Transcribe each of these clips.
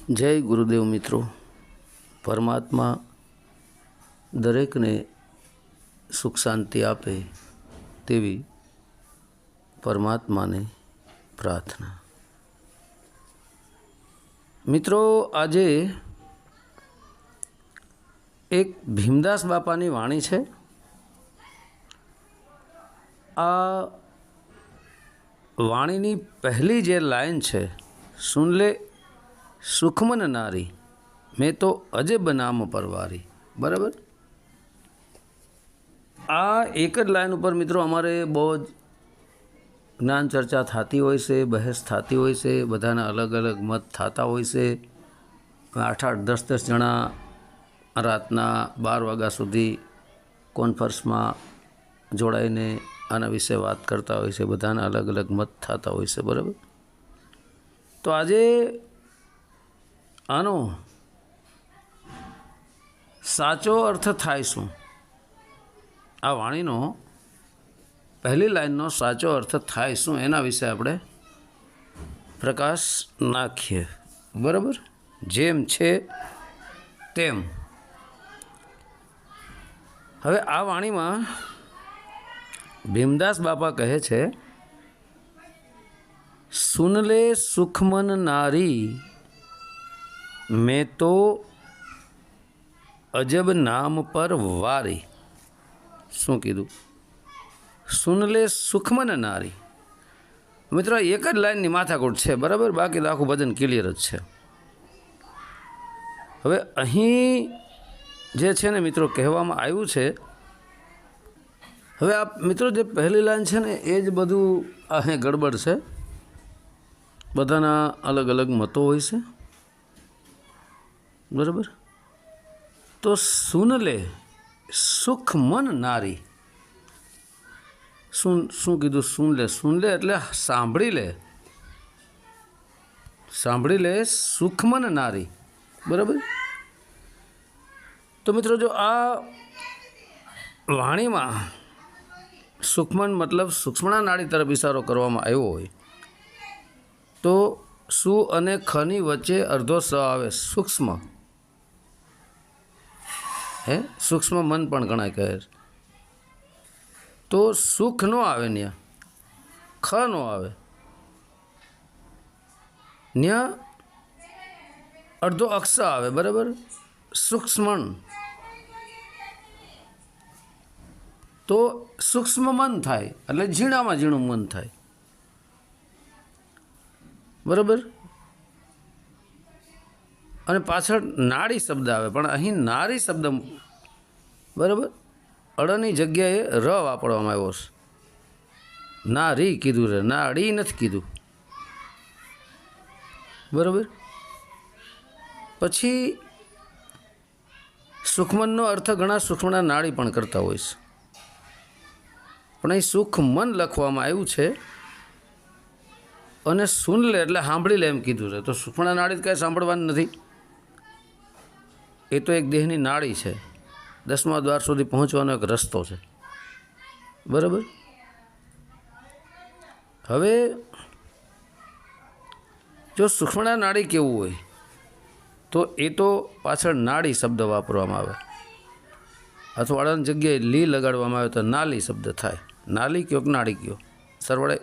જય ગુરુદેવ મિત્રો। પરમાત્મા દરેકને સુખ શાંતિ આપે તેવી પરમાત્માને પ્રાર્થના। મિત્રો, આજે એક ભીમદાસ બાપાની વાણી છે। આ વાણીની પહેલી જે લાઈન છે, સુન લે સુખમન નારી મેં તો અજબ નામ પરવારી। બરાબર, આ એક જ લાઈન ઉપર મિત્રો અમારે બહુ જ જ્ઞાન ચર્ચા થતી હોય છે, બહેસ થતી હોય છે, બધાના અલગ અલગ મત થતા હોય છે। 8-8, 10-10 જણા રાતના 12 વાગ્યા સુધી કોન્ફરન્સમાં જોડાઈને આના વિશે વાત કરતા હોય છે, બધાના અલગ અલગ મત થતા હોય છે। બરાબર, તો આજે આનો સાચો અર્થ થાય શું? આ વાણીનો પહેલી લાઈનનો સાચો અર્થ થાય શું એના વિશે આપણે પ્રકાશ નાખીએ। બરાબર, જેમ છે તેમ। હવે આ વાણીમાં ભીમદાસ બાપા કહે છે, સુન લે સુખમન નારી મેં તો અજબ નામ પર વારી। શું કીધું? સુન લે સુખમન નારી। મિત્રો, એક જ લાઈનની માથાકૂટ છે। બરાબર, બાકી તો આખું ભજન ક્લિયર જ છે। હવે અહીં જે છે ને મિત્રો, કહેવામાં આવ્યું છે, હવે આ મિત્રો જે પહેલી લાઈન છે ને એ જ બધું અહીં ગડબડ છે। બધાના અલગ અલગ મતો હોય છે। બરાબર, તો સુન લે સુખ મન નારી। શું કીધું? સુન લે, સુન લે એટલે સાંભળી લે, સાંભળી લે સુખમન નારી। બરાબર, તો મિત્રો જો આ વાણીમાં સુખમન મતલબ સૂક્ષ્મણા નાડી તરફ ઇશારો કરવામાં આવ્યો હોય તો સુ અને ખની વચ્ચે અર્ધો સ આવે, સૂક્ષ્મ। હે, સૂક્ષ્મ મન પણ ઘણા કહે છે। તો સુખ નો આવે, ન્યા ખ નો આવે, ન્યા અડધો અક્ષ આવે। બરાબર, સૂક્ષ્મણ, તો સૂક્ષ્મ મન થાય એટલે ઝીણામાં ઝીણું મન થાય। બરાબર, અને પાછળ નાડી શબ્દ આવે, પણ અહીં નારી શબ્દ બરાબર અળની જગ્યાએ ર વાપરવામાં આવ્યો છે। નારી કીધું રે, નાડી નથી કીધું। બરાબર, પછી સુખમનનો અર્થ ઘણા સૂક્ષ્મના નાડી પણ કરતા હોય છે, પણ અહીં સુખ મન લખવામાં આવ્યું છે અને સુન લે એટલે સાંભળી લે એમ કીધું છે। તો સૂક્ષ્મના નાડી કાંઈ સાંભળવાની નથી, એ તો એક દેહની નાડી છે, 10મા દ્વાર સુધી પહોંચવાનો એક રસ્તો છે। બરાબર, હવે જો સૂક્ષ્મના નાડી કેવું હોય તો એ તો પાછળ નાડી શબ્દ વાપરવામાં આવે, અથવા અળની જગ્યાએ લી લગાડવામાં આવે તો નાલી શબ્દ થાય। નાલી કયો કે નાડી કયો, સરવાળે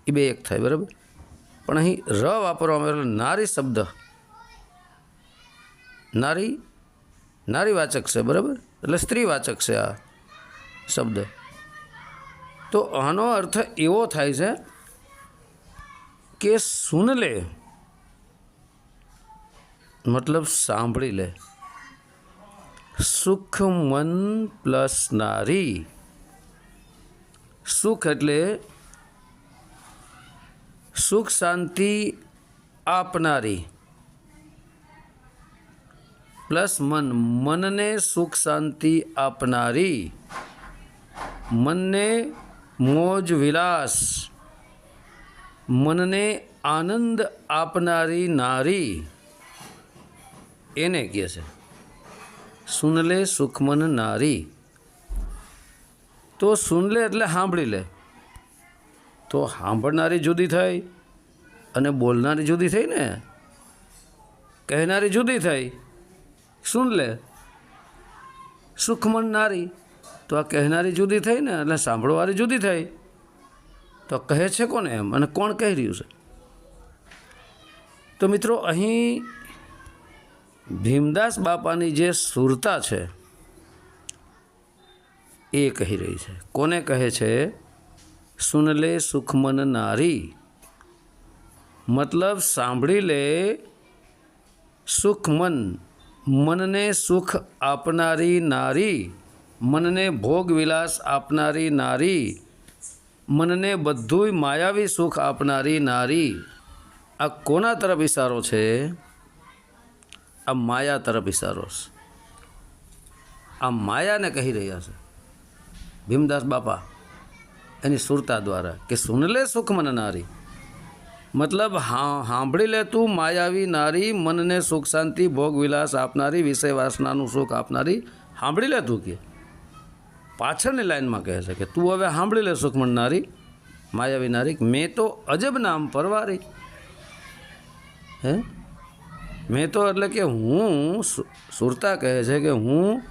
એ બે એક થાય। બરાબર, પણ અહીં ર વાપરવામાં આવે એટલે નારી શબ્દ, નારી નારીવાચક છે। બરાબર, એટલે સ્ત્રીવાચક છે આ શબ્દ। તો આનો અર્થ એવો થાય છે કે સુન લે મતલબ સાંભળી લે, સુખ મન પ્લસ નારી। સુખ એટલે સુખ શાંતિ આપનારી, પ્લસ મન, મનને સુખ શાંતિ આપનારી, મનને મોજ વિલાસ, મનને આનંદ આપનારી નારી, એને કહે છે સુન લે સુખમન નારી। તો સુન લે એટલે સાંભળી લે, તો સાંભળનારી જુદી થાય અને બોલનારી જુદી થઈ ને। કહેનારી જુદી થઈ, સુન લે સુખમન નારી, તો આ કહેનારી જુદી થઈ ને, એટલે સાંભળવાળી જુદી થઈ. તો કહે છે કોને એમ, અને કોણ કહી રહ્યું છે? તો મિત્રો અહીં ભીમદાસ બાપાની જે સુરતા છે એ કહી રહી છે. કોને કહે છે? સુનલે સુખમન નારી, મતલબ સાંભળી લે સુખમન, મનને સુખ આપનારી નારી, મનને ભોગ વિલાસ આપનારી નારી, મનને બધુંય માયાવી સુખ આપનારી નારી. આ કોના તરફ ઇશારો છે? આ માયા તરફ ઇશારો છે. આ માયાને કહી રહ્યા છે ભીમદાસ બાપા એની સુરતા દ્વારા કે સુનલે સુખમન નારી, મતલબ સાંભળી લે તું માયાવી નારી, મનને સુખ શાંતિ ભોગ વિલાસ આપનારી, વિષય વાસનાનું સુખ આપનારી, સાંભળી લે તું. કે પાછળની લાઈનમાં કહે છે કે તું હવે સાંભળી લે સુખમન નારી, માયાવી નારી, મેં તો અજબ નામ પરવારી. હે મેં તો એટલે કે હું, સુરતા કહે છે કે હું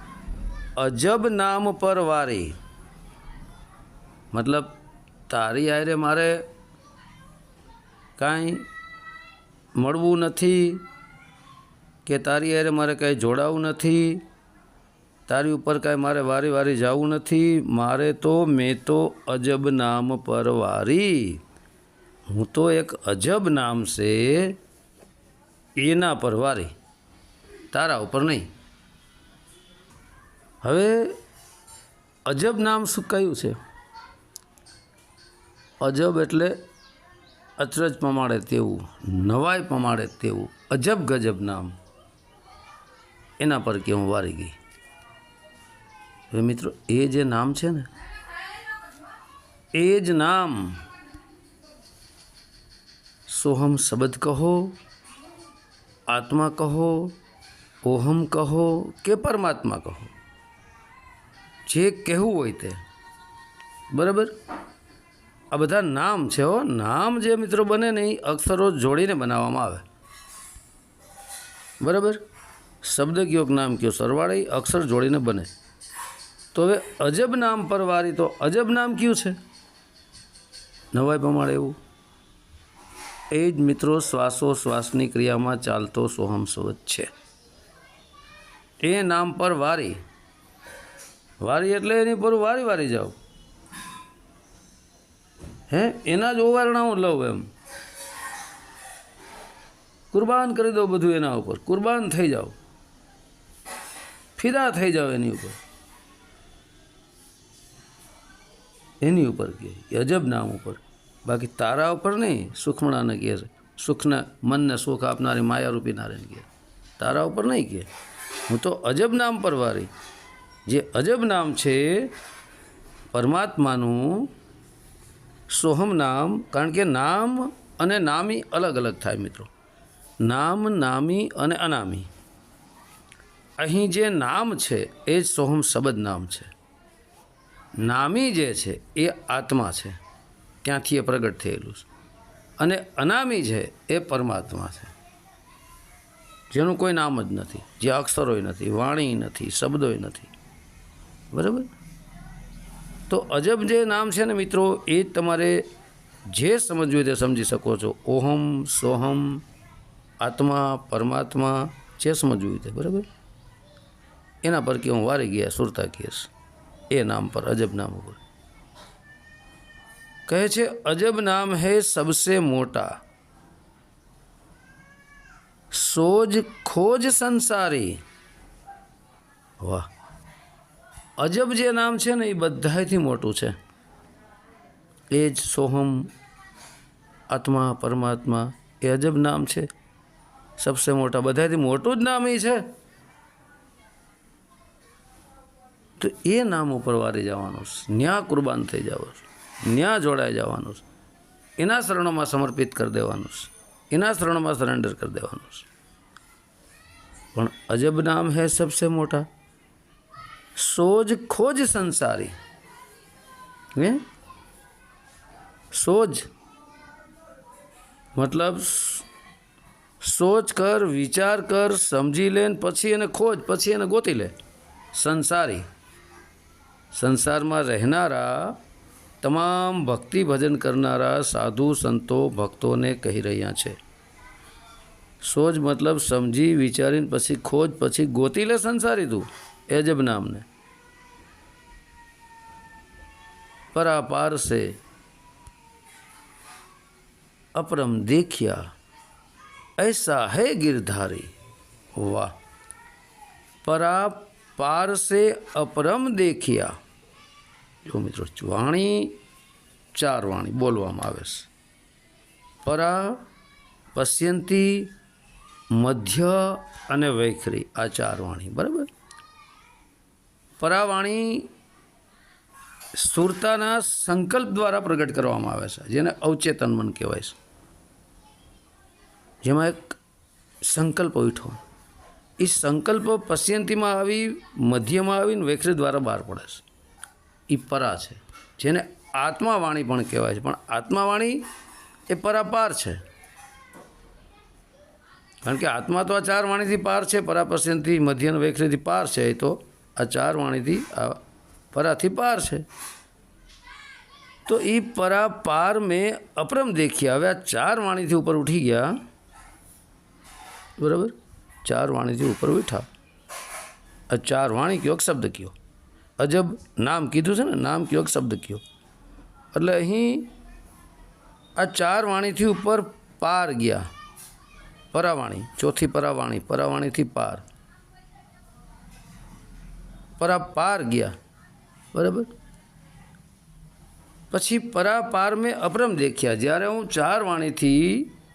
અજબ નામ પરવારી, મતલબ તારી હારે મારે કાંઈ મળવું નથી, કે તારી હારે મારે કાંઈ જોડાવું નથી, તારી ઉપર કાંઈ મારે વારી વારી જવું નથી. મારે તો મેં તો અજબ નામ પરવારી, હું તો એક અજબ નામ છે એના પરવારી, તારા ઉપર નહીં. હવે અજબ નામ શું કયું છે? અજબ એટલે અચરજ પમાડે તેવું, નવાઈ પમાડે તેવું, અજબ ગજબ નામ, એના પર કે હું વારી ગઈ. હવે મિત્રો એ જે નામ છે ને, એ જ નામ સોહમ શબ્દ કહો, આત્મા કહો, ઓહમ કહો કે પરમાત્મા કહો, જે કહેવું હોય તે. બરાબર? આ બધા નામ છે. નામ જે મિત્રો બને ને એ અક્ષરો જોડીને બનાવવામાં આવે. બરાબર? શબ્દ કયો નામ કયો સરવાળે અક્ષર જોડીને બને. તો હવે અજબ નામ પરવારી, તો અજબ નામ કયું છે? નવાઈ પ્રમાણે એવું. એ જ મિત્રો શ્વાસોશ્વાસની ક્રિયામાં ચાલતો સોહમ શબ્દ છે. એ નામ પર વારી, વારી એટલે એની પર વારી વારી જાઓ. હે એના જ ઓવારણાઓ લઉં, એમ કુરબાન કરી દો બધું એના ઉપર, કુરબાન થઈ જાઓ, ફિદા થઈ જાઓ એની ઉપર. એની ઉપર કહે અજબ નામ ઉપર, બાકી તારા ઉપર નહીં. સુખમણાને કહે છે, સુખને મનને સુખ આપનારી માયારૂપી નારાયણ કહે, તારા ઉપર નહીં કહે. હું તો અજબ નામ પરવારી. જે અજબ નામ છે પરમાત્માનું, સોહમ નામ. કારણ કે નામ અને નામી અલગ અલગ થાય મિત્રો. નામ, નામી અને અનામી. અહીં જે નામ છે એ જ સોહમ શબ્દ નામ છે. નામી જે છે એ આત્મા છે, ત્યાંથી એ પ્રગટ થયેલું છે. અને અનામી છે એ પરમાત્મા છે, જેનું કોઈ નામ જ નથી, જે અક્ષરોય નથી, વાણી નથી, શબ્દોય નથી. બરાબર? તો અજબ જે નામ છે ને મિત્રો, એ તમારે જે સમજવું તે સમજી શકો છો. ઓહમ, સોહમ, આત્મા, પરમાત્મા, જે સમજવું તે. બરાબર? એના પર કે હું વારી ગયા સુરતા કેસ, એ નામ પર, અજબ નામ ઉપર કહે છે. અજબ નામ હૈ સબસે મોટા, સોજ ખોજ સંસારી. વાહ! અજબ જે નામ છે ને એ બધાથી મોટું છે. એ જ સોહમ, આત્મા, પરમાત્મા, એ અજબ નામ છે. સબસે મોટા, બધાથી મોટું જ નામ એ છે. તો એ નામ ઉપર વારી જવાનું છે, ન્યા કુરબાન થઈ જવાનું છે, ન્યા જોડાઈ જવાનું છે, એના શરણોમાં સમર્પિત કરી દેવાનું છે, એના શરણોમાં સરેન્ડર કરી દેવાનું છે. પણ અજબ નામ હે સબસે મોટા, સોજ ખોજ સંસારી. હે સોજ મતલબ સોચ કર, વિચાર કર, સમજી લે, પછી એને ખોજ, પછી એને ગોતી લે. સંસારી, સંસારમાં રહેનારા તમામ ભક્તિ ભજન કરનારા સાધુ સંતો ભક્તોને કહી રહ્યા છે. સોચ મતલબ સમજી વિચારીને પછી ખોજ, પછી ગોતી લે સંસારી તું એજબ નામને. परापार से अपरम देखिया ऐसा है गिरधारी. वाह. परापार से अपरम देखिया. जो मित्रों वाणी चार वाणी बोलवामां आवे छे. परा, पश्यंती, मध्य अने वैखरी, आ चार वाणी. बराबर. परावाणी સુરતાના સંકલ્પ દ્વારા પ્રગટ કરવામાં આવે છે, જેને અવચેતન મન કહેવાય છે. જેમાં એક સંકલ્પ ઉઠો, એ સંકલ્પ પશ્યંતીમાં આવી, મધ્યમાં આવીને વૈખરી દ્વારા બહાર પડે છે. એ પરા છે, જેને આત્માવાણી પણ કહેવાય છે. પણ આત્માવાણી એ પરાપાર છે, કારણ કે આત્મા તો આ ચાર વાણીથી પાર છે. પરા, પશ્યંતી, મધ્ય અને વૈખરીથી પાર છે. એ તો આ ચાર વાણીથી આ पराथी पार है. तो ये परा पार में अपरम देखिए. हवे आ चार वाणी थी ऊपर उठी गया. बराबर. चार वाणी थी ऊपर उठा. आ चार वाणी क्यों शब्द क्यों अजब नाम कीधु से नाम क्यों शब्द क्यों એટલે અહીં આ ચાર વાણીથી ઉપર પાર ગયા. પરાવાણી, ચોથી પરાવાણી, પરાવાણીથી પાર, પરા પાર ગયા. बराबर. પછી પરાપાર મેં અપરમ દેખ્યા. જ્યારે હું ચાર વાણીથી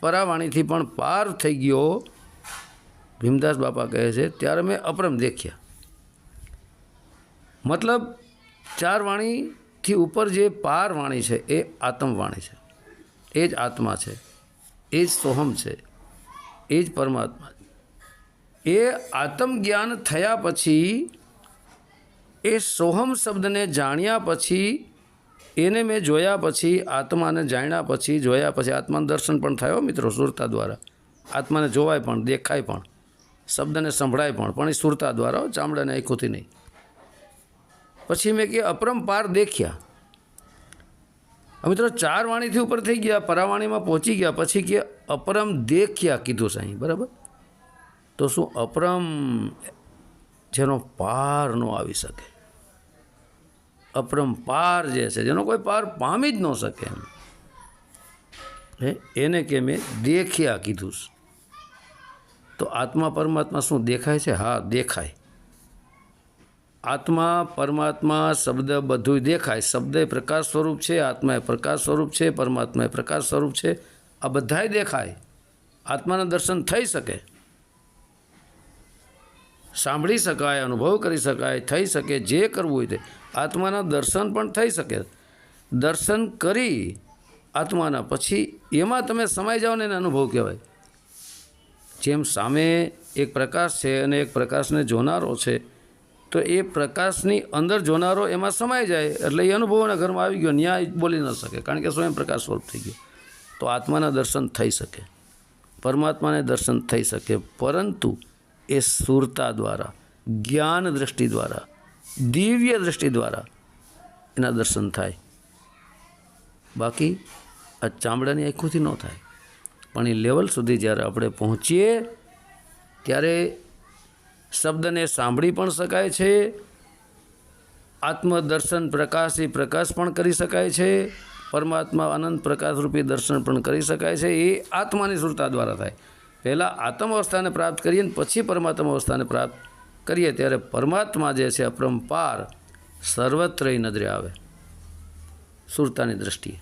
પરાવાણીથી પણ પાર થઈ ગયો, ભીમદાસ બાપા કહે છે, ત્યારે મેં અપરમ દેખ્યા. મતલબ ચાર વાણીથી ઉપર જે પાર વાણી છે એ આત્મવાણી છે, એ જ આત્મા છે, એ જ સોહમ છે, એ જ પરમાત્મા. એ આત્મજ્ઞાન થયા પછી, એ સોહમ શબ્દને જાણ્યા પછી, એને મેં જોયા પછી, આત્માને જાણ્યા પછી, જોયા પછી, આત્માનું દર્શન પણ થયો મિત્રો સુરતા દ્વારા. આત્માને જોવાય પણ, દેખાય પણ, શબ્દને સંભળાય પણ એ સુરતા દ્વારા, ચામડાને આંખોથી નહીં. પછી મેં કે અપરંપાર દેખ્યા. મિત્રો ચાર વાણીથી ઉપર થઈ ગયા, પરાવાણીમાં પહોંચી ગયા, પછી કે અપરમ દેખ્યા કીધું સાંઈ. બરાબર. તો શું અપરમ જેનો પાર ન આવી શકે, અપરંપાર જે છે જેનો કોઈ પાર પામી જ ન શકે, એને કે મેં દેખ્યા કીધું. તો આત્મા પરમાત્મા શું દેખાય છે? હા, દેખાય. આત્મા પરમાત્મા શબ્દ બધું દેખાય. શબ્દ એ પ્રકાશ સ્વરૂપ છે, આત્મા એ પ્રકાશ સ્વરૂપ છે, પરમાત્મા એ પ્રકાશ સ્વરૂપ છે. આ બધાય દેખાય. આત્માના દર્શન થઈ શકે, સાંભળી શકાય, અનુભવ કરી શકાય, થઈ શકે. જે કરવું હોય તે આત્માના દર્શન પણ થઈ શકે. દર્શન કરી આત્માના પછી એમાં તમે સમાઈ જાઓ ને એને અનુભવ કહેવાય. જેમ સામે એક પ્રકાશ છે અને એક પ્રકાશને જોનારો છે, તો એ પ્રકાશની અંદર જોનારો એમાં સમાઈ જાય એટલે એ અનુભવોના ઘરમાં આવી ગયો, ન્યાય બોલી ન શકે, કારણ કે સ્વયં પ્રકાશ સ્વરૂપ થઈ ગયો. તો આત્માના દર્શન થઈ શકે, પરમાત્માને દર્શન થઈ શકે, પરંતુ એ સુરતા દ્વારા, જ્ઞાન દૃષ્ટિ દ્વારા, દિવ્ય દૃષ્ટિ દ્વારા એના દર્શન થાય. બાકી આ ચામડાની આંખોથી ન થાય. પણ એ લેવલ સુધી જ્યારે આપણે પહોંચીએ ત્યારે શબ્દને સાંભળી પણ શકાય છે, આત્મદર્શન પ્રકાશી પ્રકાશ પણ કરી શકાય છે, પરમાત્મા અનંત પ્રકાશરૂપી દર્શન પણ કરી શકાય છે. એ આત્માની સુરતા દ્વારા થાય. પહેલાં આત્મ અવસ્થાને પ્રાપ્ત કરીએ ને પછી પરમાત્મા અવસ્થાને પ્રાપ્ત કરીએ ત્યારે પરમાત્મા જે છે અપરંપાર સર્વત્ર નજરે આવે, સુરતાની દ્રષ્ટિએ,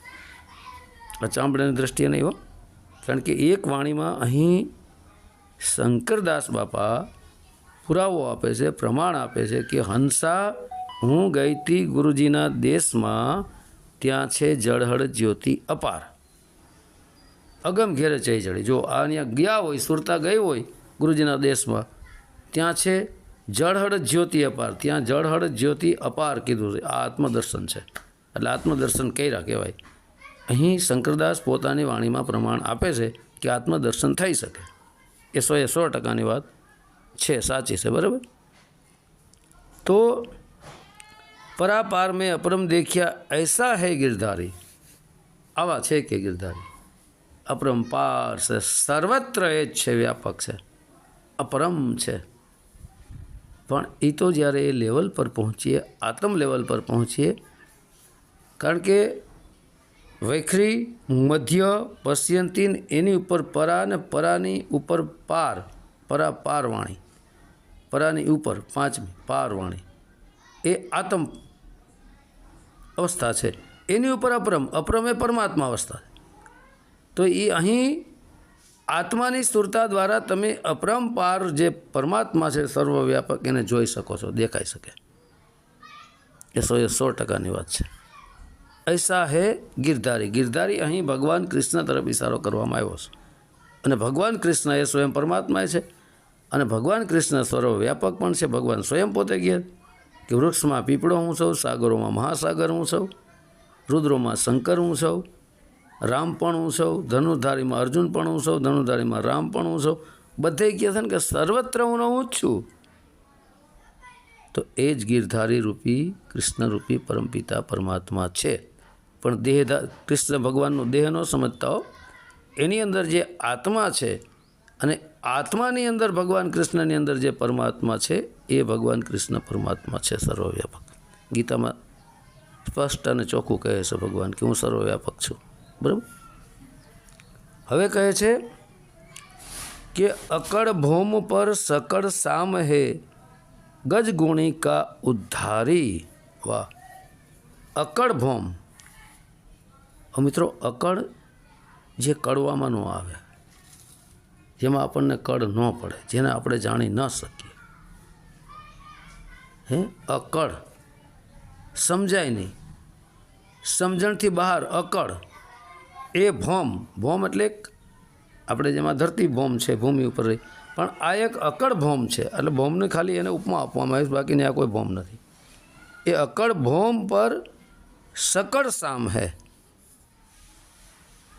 ચામડાની દ્રષ્ટિએ નહીં હો. કારણ કે એક વાણીમાં અહીં શંકરદાસ બાપા પુરાવો આપે છે, પ્રમાણ આપે છે કે હંસા હું ગઈ હતી ગુરુજીના દેશમાં, ત્યાં છે જળહળ જ્યોતિ અપાર, અગમ ઘેરે ચઈ જડી. જો આ અહીંયા ગયા હોય, સુરતા ગઈ હોય ગુરુજીના દેશમાં, ત્યાં છે જળહળ જ્યોતિ અપાર, ત્યાં જળહળ જ્યોતિ અપાર કીધું છે. આ આત્મદર્શન છે, એટલે આત્મદર્શન કર્યા કહેવાય. અહીં શંકરદાસ પોતાની વાણીમાં પ્રમાણ આપે છે કે આત્મદર્શન થઈ શકે. એ 100% વાત છે, સાચી છે, બરાબર. તો પરાપાર મેં અપરમ દેખ્યા ऐसा है गिरधारी, આવા છે કે ગિરધારી, અપરંપાર છે, સર્વત્ર એ જ છે, વ્યાપક છે, અપરમ છે. પણ એ તો જ્યારે એ લેવલ પર પહોંચીએ, આત્મ લેવલ પર પહોંચીએ, કારણ કે વૈખરી મધ્ય પશ્યંતી એની ઉપર પરા ને પરાની ઉપર પાર, પરા પારવાણી, પરાની ઉપર પાંચમી પારવાણી, એ આત્મ અવસ્થા છે. એની ઉપર અપરમ, અપરમ એ પરમાત્મા અવસ્થા. તો એ અહીં આત્માની સ્થૂળતા દ્વારા તમે અપરંપાર જે પરમાત્મા છે સર્વવ્યાપક એને જોઈ શકો છો, દેખાઈ શકે. એ 100% વાત છે. ऐसा है गिरधारी, गिरधारी અહીં ભગવાન કૃષ્ણ તરફ ઇશારો કરવામાં આવ્યો છે. અને ભગવાન કૃષ્ણ એ સ્વયં પરમાત્મા છે, અને ભગવાન કૃષ્ણ સર્વવ્યાપક પણ છે. ભગવાન સ્વયં પોતે કહે કે વૃક્ષમાં પીપળો હું છું, સાગરોમાં મહાસાગર હું છું, રુદ્રોમાં શંકર હું છું, રામ પણ હું છું, ધનુર્ધારીમાં અર્જુન પણ હું છું, ધનુર્ધારીમાં રામ પણ હું છું. બધે કહે છે ને કે સર્વત્ર હું જ છું. તો એ જ ગિરધારી રૂપી કૃષ્ણ રૂપી પરમપિતા પરમાત્મા છે. પણ દેહ, કૃષ્ણ ભગવાનનો દેહ ન સમજતા હો, એની અંદર જે આત્મા છે, અને આત્માની અંદર ભગવાન કૃષ્ણની અંદર જે પરમાત્મા છે, એ ભગવાન કૃષ્ણ પરમાત્મા છે સર્વવ્યાપક. ગીતામાં સ્પષ્ટ અને ચોખ્ખું કહે છે ભગવાન કે હું સર્વવ્યાપક છું, બરાબર. હવે કહે છે કે અકળ ભૌમ પર સકળ સામ હે ગજ ગુણિકા ઉદ્ધારી. વાહ! અકળ ભૌમ. મિત્રો, અકળ જે કળવામાં ન આવે, જેમાં આપણને કળ ન પડે, જેને આપણે જાણી ન શકીએ, હે અકળ, સમજાય નહીં, સમજણથી બહાર, અકળ, એ ભૌમ. ભૌમ એટલે આપણે જેમાં ધરતી ભૌમ છે, ભૂમિ ઉપર રહી, પણ આ એક અકળ ભૌમ છે. એટલે ભૌમને ખાલી એને ઉપમા આપવામાં આવે છે, બાકીને આ કોઈ ભૌમ નથી. એ અકળ ભૌમ પર સકળ સામ હે.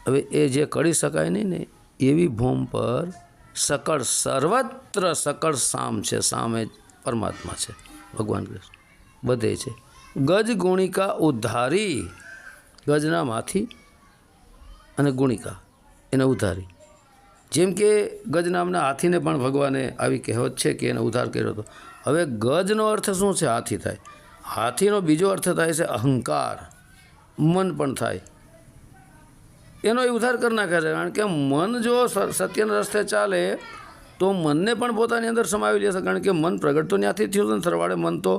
હવે એ જે કરી શકાય નહીં ને એવી ભૌમ પર સકળ, સર્વત્ર સકળ સામ છે. સામે પરમાત્મા છે, ભગવાન કૃષ્ણ બધે છે. ગજ ગુણિકા ઉદ્ધારી, ગજના માથી અને ગુણિકા એને ઉદ્ધારી. જેમ કે ગજ નામના હાથીને પણ ભગવાને આવી કહેવત છે કે એને ઉદ્ધાર કર્યો હતો. હવે ગજનો અર્થ શું છે? હાથી થાય. હાથીનો બીજો અર્થ થાય છે અહંકાર, મન પણ થાય. એનો એ ઉદ્ધાર કરી નાખે છે. કારણ કે મન જો સત્યના રસ્તે ચાલે તો મનને પણ પોતાની અંદર સમાવી લેશે. કારણ કે મન પ્રગટ તો ત્યાંથી થયું છે ને, સરવાળે મન તો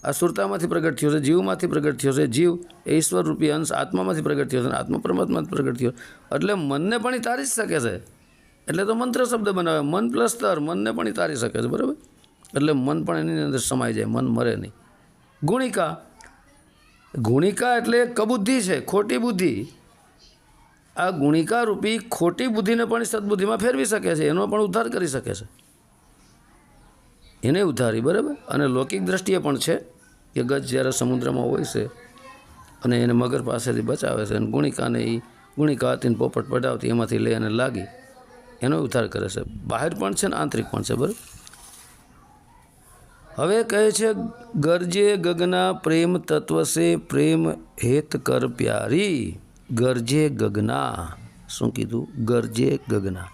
આ સુરતામાંથી પ્રગટ થયો છે, જીવમાંથી પ્રગટ થયો છે. જીવ એ ઈશ્વર રૂપી અંશ આત્મામાંથી પ્રગટ થયો છે, અને આત્મા પરમાત્માથી પ્રગટ થયો. એટલે મનને પણ એ તારી જ શકે છે. એટલે તો મંત્ર શબ્દ બનાવે, મન પ્લસ તર, મનને પણ એ તારી શકે છે, બરાબર. એટલે મન પણ એની અંદર સમાઈ જાય, મન મરે નહીં. ગુણિકા, ગુણિકા એટલે કબુદ્ધિ છે, ખોટી બુદ્ધિ. આ ગુણિકા રૂપી ખોટી બુદ્ધિને પણ સદબુદ્ધિમાં ફેરવી શકે છે, એનો પણ ઉદ્ધાર કરી શકે છે, એને ઉદ્ધારી, બરાબર. અને લૌકિક દ્રષ્ટિએ પણ છે કે ગજ જ્યારે સમુદ્રમાં હોય છે અને એને મગર પાસેથી બચાવે છે, અને ગુણિકાને એ ગુણિકા હતી ને પોપટ પડાવતી, એમાંથી લઈ અને લાગી, એનો ઉદ્ધાર કરે છે. બહાર પણ છે ને આંતરિક પણ છે, બરાબર. હવે કહે છે ગરજે ગગના પ્રેમ તત્વ સે પ્રેમ હેત કર પ્યારી. ગરજે ગગના, શું કીધું? ગરજે ગગના.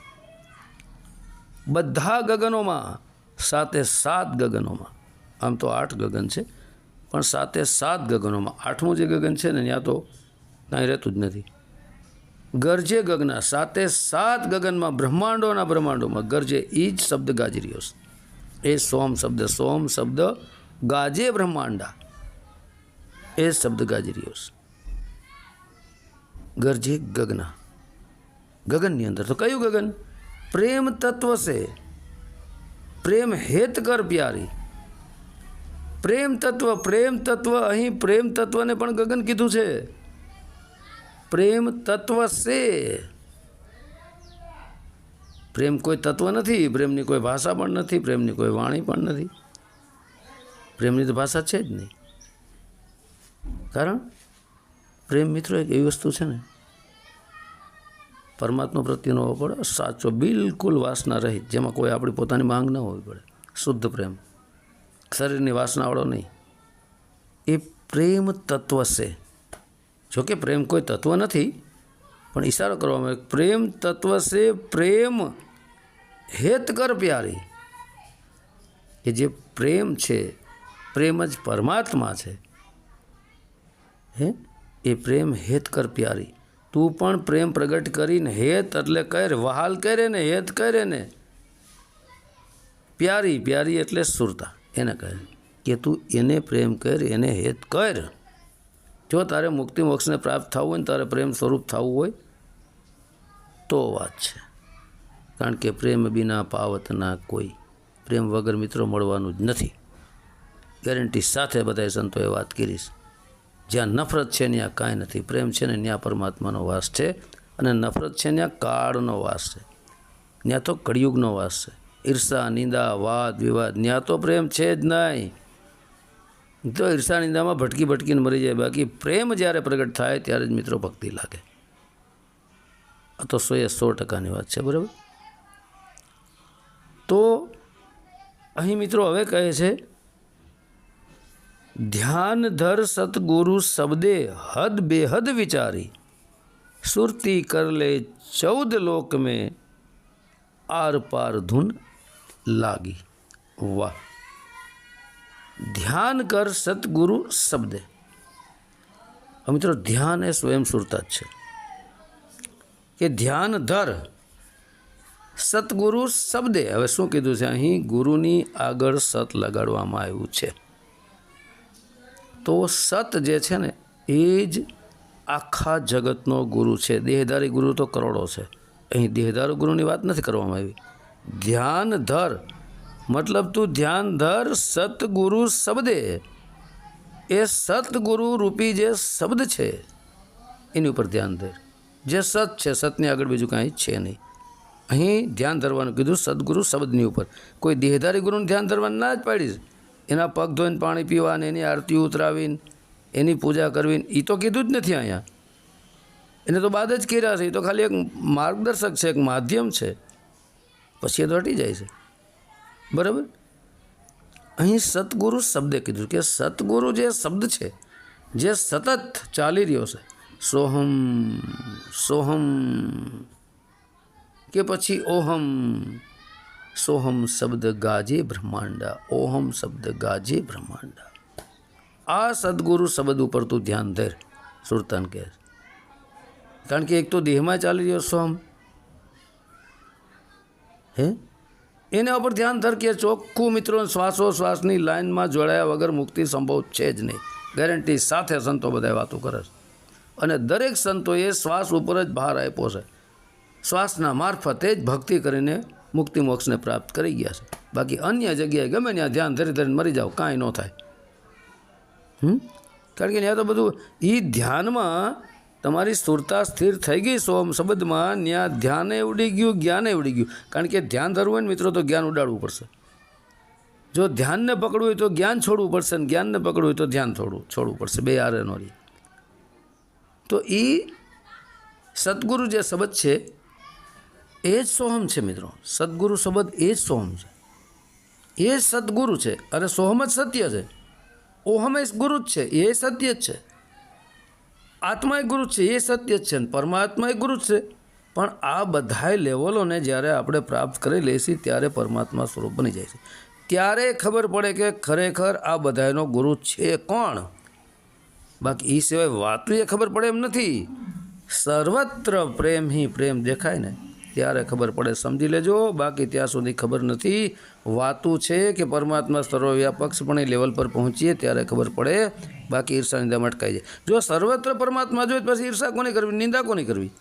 બધા ગગનોમાં, 7 ગગનોમાં, આમ તો 8 ગગન છે, પણ 7 ગગનોમાં 8મું જે ગગન છે ને ત્યાં તો કાંઈ રહેતું જ નથી. ગરજે ગગના, 7 ગગનમાં, બ્રહ્માંડોના બ્રહ્માંડોમાં ગરજે, એ જ શબ્દ ગાજી રહ્યો છે. એ સોમ શબ્દ ગાજે બ્રહ્માંડા, એ શબ્દ ગાજી રહ્યો છે. ગરજે ગગના, ગગનની અંદર. તો કયું ગગન? પ્રેમ તત્વ છે, પ્રેમ હેત કર પ્યારી. પ્રેમ તત્વ, અહીં પ્રેમ તત્વને પણ ગગન કીધું છે. પ્રેમ તત્વ છે. પ્રેમ કોઈ તત્વ નથી, પ્રેમની કોઈ ભાષા પણ નથી, પ્રેમની કોઈ વાણી પણ નથી. પ્રેમની તો ભાષા છે જ નહીં. કારણ પ્રેમ મિત્રો એક એવી વસ્તુ છે ને, પરમાત્મા પ્રત્યેનો હોવો પડે સાચો, બિલકુલ વાસના રહિત, જેમાં કોઈ આપણી પોતાની માંગ ન હોવી પડે, શુદ્ધ પ્રેમ, શરીરની વાસનાવાળો નહીં. એ પ્રેમ તત્વ છે. જોકે પ્રેમ કોઈ તત્વ નથી, પણ ઈશારો કરવામાં આવે પ્રેમ તત્વ છે. પ્રેમ હેત કર પ્યારી, એ જે પ્રેમ છે, પ્રેમ જ પરમાત્મા છે. હે એ પ્રેમ હેત કર પ્યારી. તું પણ પ્રેમ પ્રગટ કરીને હેત એટલે કરે, વહાલ કરે ને, હેત કરે ને. પ્યારી, પ્યારી એટલે સુરતા, એને કહે કે તું એને પ્રેમ કર, એને હેત કર. જો તારે મુક્તિ મોક્ષને પ્રાપ્ત થવું હોય ને, તારે પ્રેમ સ્વરૂપ થવું હોય તો વાત છે. કારણ કે પ્રેમ બિના પાવત ના કોઈ, પ્રેમ વગર મિત્રો મળવાનું જ નથી. ગેરંટી સાથે બધાએ સંતોએ વાત કરીશ. જ્યાં નફરત છે ત્યાં કાંઈ નથી, પ્રેમ છે ને ત્યાં પરમાત્માનો વાસ છે, અને નફરત છે ત્યાં કાળનો વાસ છે, ત્યાં તો કળિયુગનો વાસ છે. ઈર્ષા, નિંદા, વાદ વિવાદ, ત્યાં તો પ્રેમ છે જ નહીં. તો ઈર્ષા નિંદામાં ભટકી ભટકીને મરી જાય. બાકી પ્રેમ જ્યારે પ્રગટ થાય ત્યારે જ મિત્રો ભક્તિ લાગે. આ તો 100% વાત છે, બરાબર. તો અહીં મિત્રો હવે કહે છે, ધ્યાન ધર સતગુરુ શબ્દે હદ બેહદ વિચારી, સુરતી કર લે 14 લોક में आर पार धुन लागी. वाह. ધ્યાન કર સતગુરુ શબ્દે. મિત્રો ધ્યાન એ સ્વયં સુરતા જ છે. કે ધ્યાન ધર સતગુરુ શબ્દે. હવે શું કીધું છે અહીં? ગુરુની આગળ સત લગાડવામાં આવ્યું છે. તો સત જે છે ને એ જ આખા જગતનો ગુરુ છે. દેહધારી ગુરુ તો કરોડો છે, અહીં દેહધારી ગુરુની વાત નથી કરવામાં આવી. ધ્યાન ધર મતલબ તું ધ્યાન ધર સતગુરુ શબ્દે. એ સતગુરુ રૂપી જે શબ્દ છે એની ઉપર ધ્યાન ધર. જે સત છે, સતની આગળ બીજું કાંઈ છે નહીં. અહીં ધ્યાન ધરવાનું કીધું સદગુરુ શબ્દની ઉપર. કોઈ દેહધારી ગુરુનું ધ્યાન ધરવાનું ના જ પાડીશ. એના પગ ધોઈને પાણી પીવાને, એની આરતી ઉતરાવીને, એની પૂજા કરવીને, એ તો કીધું જ નથી અહીંયા. એને તો બાદ જ કર્યા છે. એ તો ખાલી એક માર્ગદર્શક છે, એક માધ્યમ છે, પછી એ તો હટી જાય છે, બરાબર. અહીં સતગુરુ શબ્દે કીધું કે સતગુરુ જે શબ્દ છે, જે સતત ચાલી રહ્યો છે, સોહમ સોહમ કે પછી ઓહમ. સોહમ શબ્દ ગાજે બ્રહ્માંડા, ઓહમ શબ્દ ગાજે બ્રહ્માંડા. આ સદગુરુ શબ્દ ઉપર તું ધ્યાન ધર, સુરતાન કહે. કારણ કે એક તો દેહમાં ચાલી રહ્યો સોહમ, હે એના ઉપર ધ્યાન ધર કે ચોખ્ખું મિત્રો શ્વાસોશ્વાસની લાઇનમાં જોડાયા વગર મુક્તિ સંભવ છે જ નહીં. ગેરંટી સાથે સંતો બધા વાતો કરે છે. અને દરેક સંતોએ શ્વાસ ઉપર જ બહાર આપ્યો છે. શ્વાસના મારફતે જ ભક્તિ કરીને મુક્તિ મોક્ષને પ્રાપ્ત કરી ગયા છે. બાકી અન્ય જગ્યાએ ગમે ત્યાં ધ્યાન ધરી ધરીને મરી જાઓ, કાંઈ ન થાય. કારણ કે ત્યાં તો બધું એ ધ્યાનમાં તમારી સ્થૂળતા સ્થિર થઈ ગઈ સોમ શબ્દમાં, ત્યાં ધ્યાને ઉડી ગયું, જ્ઞાને ઉડી ગયું. કારણ કે ધ્યાન ધરવું હોય ને મિત્રો તો જ્ઞાન ઉડાડવું પડશે. જો ધ્યાનને પકડવું હોય તો જ્ઞાન છોડવું પડશે, ને જ્ઞાનને પકડવું હોય તો ધ્યાન છોડવું પડશે. બે આરે નો રહી. તો એ સદગુરુ જે શબ્દ છે એ જ સોહમ છે મિત્રો. સદગુરુ શબ્દ એ જ સોહમ છે, એ જ સદગુરુ છે. અને સોહમ જ સત્ય છે. ઓહમ એ ગુરુ જ છે, એ સત્ય જ છે. આત્મા એ ગુરુ છે, એ સત્ય જ છે. પરમાત્મા એ ગુરુ જ છે. પણ આ બધાય લેવલોને જ્યારે આપણે પ્રાપ્ત કરી લઈશું ત્યારે પરમાત્મા સ્વરૂપ બની જાય છે. ત્યારે ખબર પડે કે ખરેખર આ બધાયનો ગુરુ છે કોણ. બાકી એ સિવાય વાતું એ ખબર પડે એમ નથી. સર્વત્ર પ્રેમ હિ પ્રેમ દેખાય ને ત્યારે ખબર પડે, સમજી લેજો. બાકી ત્યાં સુધી ખબર નથી. વાતું છે કે પરમાત્મા સર્વવ્યાપકપણે લેવલ પર પહોંચીએ ત્યારે ખબર પડે. બાકી ઈર્ષા નિંદામાં અટકાઈ જાય. જો સર્વત્ર પરમાત્મા જોઈએ પછી ઈર્ષા કોની કરવી, નિંદા કોની કરવી?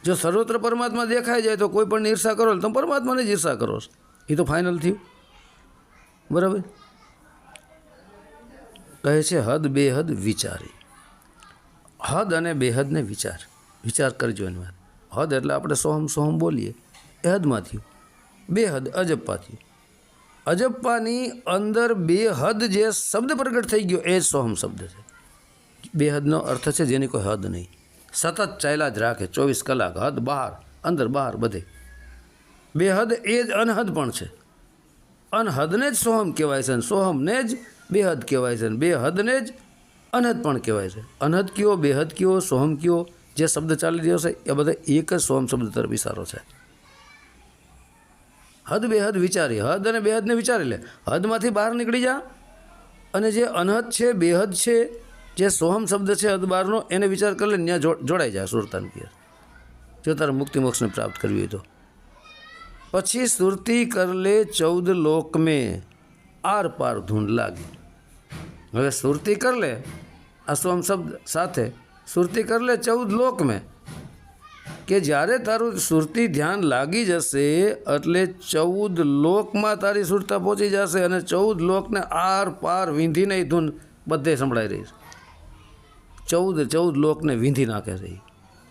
જો સર્વત્ર પરમાત્મા દેખાઈ જાય તો કોઈ પણ ઈર્ષા કરો તો પરમાત્માને જ ઈર્ષા કરો. એ તો ફાઇનલ થયું, બરાબર. કહે છે હદ બેહદ વિચારી. હદ અને બેહદને વિચાર કરજો એની વાત. હદ એટલે આપણે સોહમ સોહમ બોલીએ એ હદમાં થયું. બેહદ અજપ્પા થયું. અજપ્પાની અંદર બેહદ જે શબ્દ પ્રગટ થઈ ગયો એ જ સોહમ શબ્દ છે. બેહદનો અર્થ છે જેની કોઈ હદ નહીં. સતત ચાલ્યા જ રાખે 24 કલાક, હદ બહાર, અંદર બહાર બધે. બેહદ એ જ અનહદ પણ છે. અનહદને જ સોહમ કહેવાય છે, અને સોહમને જ બેહદ કહેવાય છે, અને બેહદને જ અનહદ પણ કહેવાય છે. અનહદ કયો, બેહદ કયો, સોહમ કયો, જે શબ્દ ચાલી રહ્યો છે એ બધા એક જ સોહમ શબ્દ તરફ ઇશારો છે. હદ બેહદ વિચારી, હદ અને બેહદને વિચારી લે, હદમાંથી બહાર નીકળી જા, અને જે અનહદ છે, બેહદ છે, જે સોહમ શબ્દ છે હદ બહારનો, એને વિચાર કરી લે, ત્યાં જોડાઈ જાય સુરતાન પિયર, જો તારે મુક્તિ મોક્ષને પ્રાપ્ત કરવી હોય તો. પછી સુરતી કર લે 14 લોક મેં, આર પાર ધૂંધ લાગી. હવે સુરતી કર લે, આ સોહમ શબ્દ સાથે સુરતી કર લે 14 લોક મેં, કે જ્યારે તારું સુરતી ધ્યાન લાગી જશે એટલે 14 લોકમાં તારી સુરતા પહોંચી જશે, અને 14 લોકને આર પાર વીંધીને એ ધૂન બધે સંભળાઈ રહી છે. 14 લોકને વીંધી નાખે છે,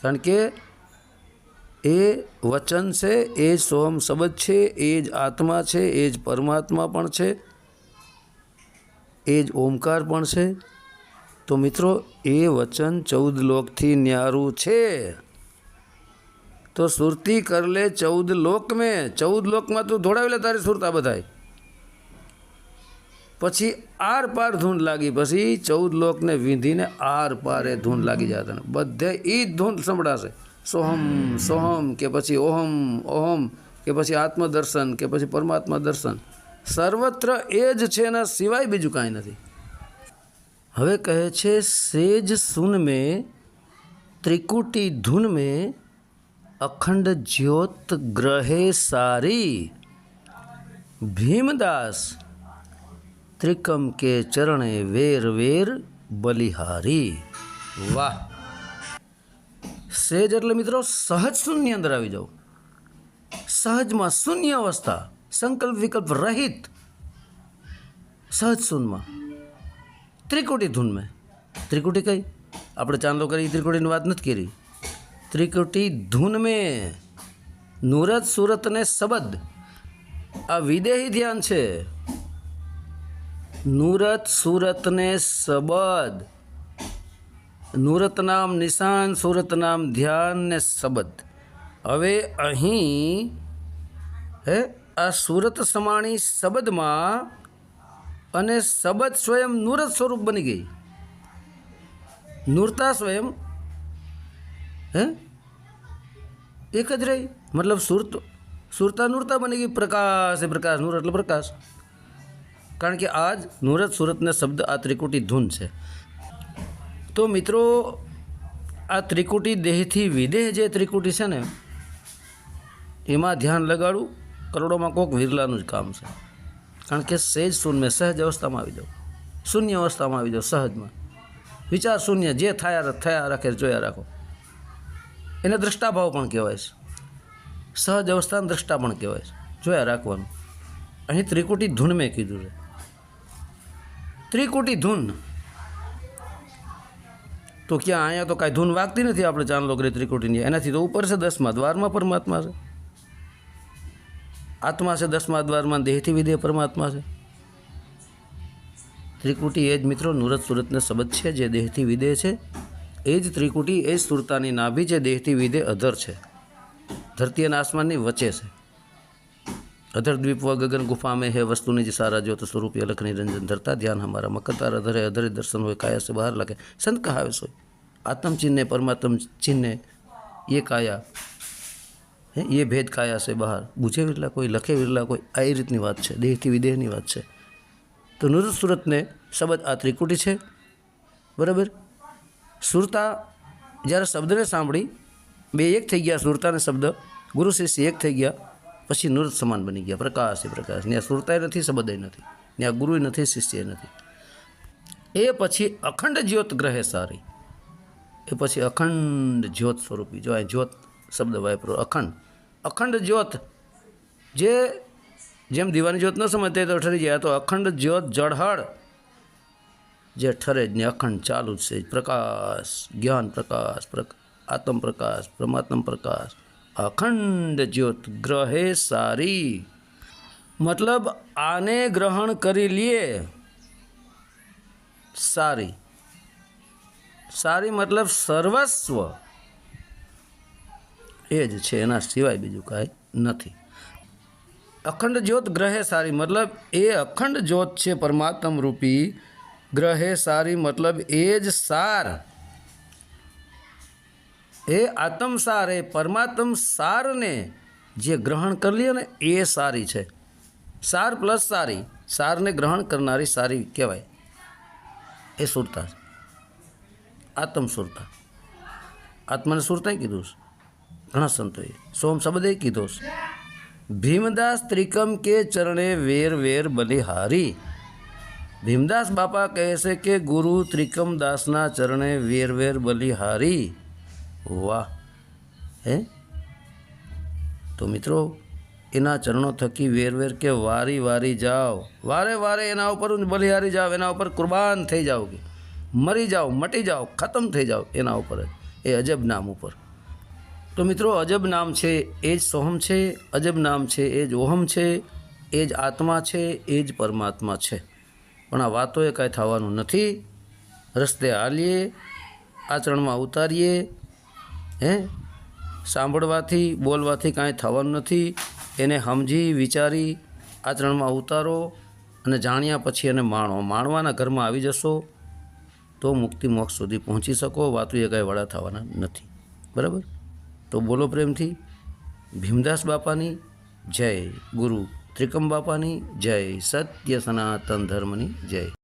કારણ કે એ વચન છે, એ જ સોહમ શબ્દ છે, એ જ આત્મા છે, એ જ પરમાત્મા પણ છે, એ જ ઓમકાર પણ છે. તો મિત્રો એ વચન 14 લોકથી ન્યારું છે. તો સુરતી કર લે 14 લોક મેં, 14 લોકમાં તું ધોડાવી લે તારી સુરતા બધાય. પછી આર પાર ધૂન લાગી, પછી 14 લોકને વીંધીને આર પાર એ ધૂન લાગી જાય તને, બધે એ જ ધૂન સંભળાશે. સોહમ સોહમ, કે પછી ઓહમ ઓહમ, કે પછી આત્મદર્શન, કે પછી પરમાત્મા દર્શન, સર્વત્ર એ જ છે, એના સિવાય બીજું કાંઈ નથી. હવે કહે છે સેજ સુન મેં ત્રિકુટી ધૂન મેં, અખંડ જ્યોત ગ્રહે સારી, ભીમદાસ ત્રિકમ કે ચરણે વેર વેર બલિહારી. વાહ! સેજ એટલે મિત્રો સહજ શૂન્ય અંદર આવી જાઓ, સહજમાં શૂન્ય અવસ્થા, સંકલ્પ વિકલ્પ રહિત સહજ શૂન્યમાં, ત્રિકુટી ધૂન મેં. ત્રિકુટી કઈ આપણે ચાંદલો કરી ત્રિકુટીની વાત નથી કરી. ત્રિકુટી ધૂન મેં, નુરત સુરત ને સબદ, આ વિદેહી ધ્યાન છે. નુરત સુરત ને સબદ, નુરત નામ નિશાન, સુરત નામ ધ્યાન ને સબદ. હવે અહીં આ સુરત સમાણી શબ્દમાં, અને શબ્દ સ્વયં નુરત સ્વરૂપ બની ગઈ. નુરતા સ્વયં એક જ રહી, મતલબ સુરતા નુરતા બની ગઈ. પ્રકાશ એ પ્રકાશ, નૂર એટલે પ્રકાશ, કારણ કે આજ નુરત સુરતને શબ્દ આ ત્રિકુટી ધૂન છે. તો મિત્રો આ ત્રિકુટી દેહથી વિદેહ જે ત્રિકુટી છે ને, એમાં ધ્યાન લગાડવું કરોડોમાં કોક વિરલાનું જ કામ છે. કારણ કે સહેજ શૂન્ય, સહજ અવસ્થામાં આવી જાઓ, શૂન્ય અવસ્થામાં આવી જાઓ, સહજમાં વિચાર શૂન્ય, જે થયા રાખે જોયા રાખો. એને દ્રષ્ટાભાવ પણ કહેવાય છે, સહજ અવસ્થાને દ્રષ્ટા પણ કહેવાય છે, જોયા રાખવાનું. અહીં ત્રિકુટી ધૂન મેં કીધું છે. ત્રિકુટી ધૂન તો ક્યાં, અહીંયા તો કાંઈ ધૂન વાગતી નથી. આપણે ચાંદલો કરી ત્રિકુટીની, એનાથી તો ઉપર છે 10મા દ્વારમાં પરમાત્મા છે, આત્મા છે 10મા દ્વારમાં, દેહથી વિદેહ પરમાત્મા છે. ત્રિકુટી એ જ મિત્રો નુરત સુરતને શબ્દ છે, જે દેહથી વિદેહ છે. એ જ ત્રિકુટી, એ જ સુરતાની નાભી છે, દેહથી વિદેહ અધર છે, ધરતી અને આસમાનની વચ્ચે છે. અધર દ્વીપ વ ગગન ગુફા में है वस्तुनिज सारा ज्योत स्वरूप अलख निरंजन धरता ध्यान हमारा मकतार अधरे अधरे दर्शन हुए काया से बाहर लगे संत कहावे सोई आत्म चिन्ह परमात्म चिन्ह ये काया है, ये भेद काया से बहार. બુঝે વિરલા કોઈ, લખે વિરલા કોઈ, આ એ રીતની વાત છે, દેહથી વિદેહની વાત છે. તો નુરત સુરતને શબ્દ આ ત્રિકુટી છે, બરાબર. સુરતા જ્યારે શબ્દને સાંભળી, બે એક થઈ ગયા, સુરતા અને શબ્દ, ગુરુ શિષ્ય એક થઈ ગયા, પછી નુરત સમાન બની ગયા. પ્રકાશ એ પ્રકાશ, ત્યાં સુરતાય નથી, શબ્દય નથી, ત્યાં ગુરુય નથી, શિષ્ય નથી. એ પછી અખંડ જ્યોત ગ્રહે સારી, એ પછી અખંડ જ્યોત સ્વરૂપી. જો આ જ્યોત શબ્દ વાપરો, અખંડ, અખંડ જ્યોત, જેમ દીવાની જ્યોત ન સમજતા તો ઠરી જાય, તો અખંડ જ્યોત જળહળ જે ઠરે જ ને અખંડ ચાલુ જ છે. પ્રકાશ, જ્ઞાન પ્રકાશ, આત્મ પ્રકાશ, પરમાત્મ પ્રકાશ, અખંડ જ્યોત ગ્રહે સારી. મતલબ આને ગ્રહણ કરી લીએ સારી. સારી મતલબ સર્વસ્વ, એ જ છે, એના સિવાય બીજું કાંઈ નથી. અખંડ જ્યોત ગ્રહે સારી મતલબ એ અખંડ જ્યોત છે પરમાત્મ રૂપી. ગ્રહે સારી મતલબ એ જ સાર, એ આત્મ સાર, એ પરમાત્મ સારને જે ગ્રહણ કરી લે ને એ સારી છે. સાર પ્લસ સારી, સારને ગ્રહણ કરનારી સારી કહેવાય. એ સુરતા છે, આત્મ સુરતા. આત્માને સુરતા કીધું છે ઘણા સંતોએ, સોમ શબ્દે કીધો છે. ભીમદાસ ત્રિકમ કે ચરણે વેર વેર બલિહારી. ભીમદાસ બાપા કહે છે કે ગુરુ ત્રિકમદાસના ચરણે વેર વેર બલિહારી. વાહ! હે તો મિત્રો એના ચરણો થકી વેર વેર કે વારી વારી જાઓ, વારે વારે એના ઉપર બલિહારી જાઓ, એના ઉપર કુરબાન થઈ જાઓ, કે મરી જાઓ, મટી જાઓ, ખતમ થઈ જાઓ એના ઉપર, એ અજબ નામ ઉપર. તો મિત્રો અજબ નામ છે એ જ સોહમ છે, અજબ નામ છે એ જ ઓહમ છે, એ જ આત્મા છે, એ જ પરમાત્મા છે. પણ આ વાતોએ કાંઈ થવાનું નથી. રસ્તે હાલીએ, આચરણમાં ઉતારીએ, હે સાંભળવાથી બોલવાથી કાંઈ થવાનું નથી. એને સમજી વિચારી આચરણમાં ઉતારો અને જાણ્યા પછી એને માણો. માણવાના ઘરમાં આવી જશો તો મુક્તિ મોક્ષ સુધી પહોંચી શકો. વાતો એ કાંઈ વડા થવાના નથી. બરાબર? તો બોલો પ્રેમથી ભીમદાસ બાપાની જય, ગુરુ ત્રિકમ બાપાની જય, સત્ય સનાતન ધર્મની જય.